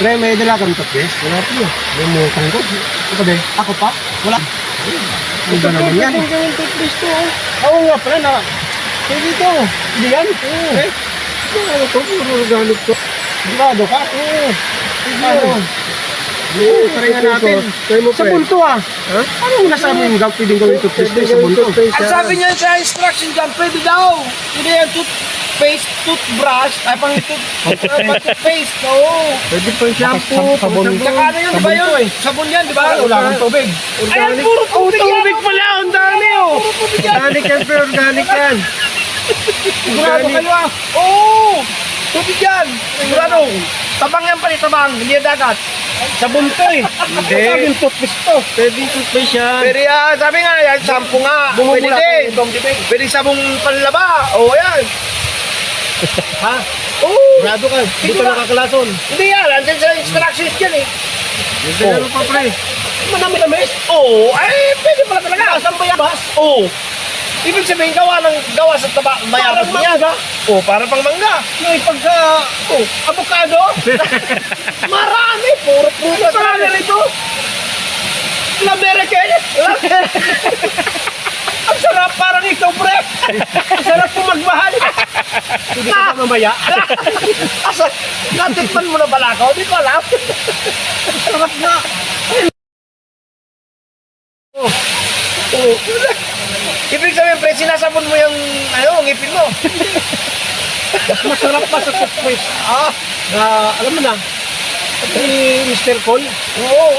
Pre, may dala kang toothpaste? Wala po yun. Bumutang ko. Ito ba? Ako pa? Wala. Ano ba naman yan? Ito yung toothpaste to. Oo nga pre, na. Sige dito. Hindi yan? Oo. Eh? Ano to? Puro organic to. Sigurado ka? Oo. Ano? Oo, try nga natin. Sabon to ah. Ha? Anong nasabi yung gawin pwedeng gawin toothpaste? Sabon to. Ang sabi niya sa instruction dyan, pwede daw. Hindi yan toothpaste, toothbrush, ay pang toothpaste. Oo. Pwede pa yung shampoo. Sabon. Saka ano yun, di ba yun? Sabon yan, di ba? Wala kang tubig. Ayan, puro tubig yan. Tubig pala, ang dami oh. Organic yan, pre, organic yan. Sigurado kayo ah. Oo. Tubig yan. Sigurado. Tabang yan pala, tabang. Hindi yan dagat. Sabon to eh. Hindi. Sabi yung toothpaste to. Pwede yung toothpaste yan. Pwede yan. Sabi nga yan, shampoo nga. Pwede Bumubula din. Pwede sabong panlaba. Oo, yan. Ha? Oo. Grado ka. Dito Siguro. nakakalason. Hindi yan. Andyan sa instructions yan eh. Dito ano pa pre. Manami-namis? Oo. Ay, pwede pala talaga. Saan bayabas? Oo. Ibig sabihin, gawa sa bayabas niya. Oo, para pang mangga. May pagka... Oh, avocado? Marami. Puro prutas. Marami rito. Lamerican. Ang sarap, parang ikaw, pre. Ang sarap kung magmahal. Hindi ka pa mamaya. Asa, natikman mo na pala ako? Hindi ko alam. Sarap na. Oh. Ibig sabihin, pre, sinasabon mo yung ngipin mo. Masarap pa sa toothpaste. Ah, Alam mo na. Si Mr. Cole. oo.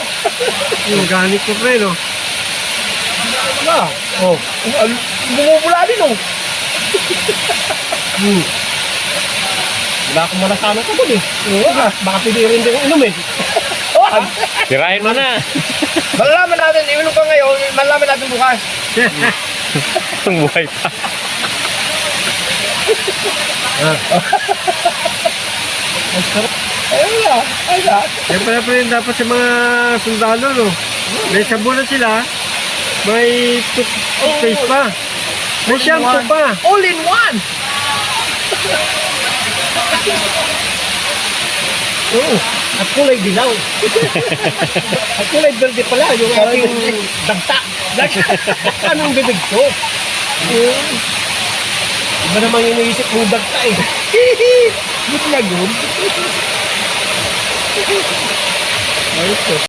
Organic ko pre no. Ano? Oh. Bumubula din, oh. Wala akong malasanan ko dun eh. Baka pwede rin din inom eh. Tirahin mo na. Malalaman natin, iunom ka ngayon, malalaman natin bukas. Ang buhay pa. Ayun na, ayun na. Siyempre pre dapat sa mga sundalo no. May sabon na sila. May toothpaste pa. May shampoo pa. All in one. Oo. At kulay dilaw. At kulay verde pala yung aking dagta. Anong bibig ko? Iba naman yung iniisip mong dagta eh. Good na good. Ayos ko.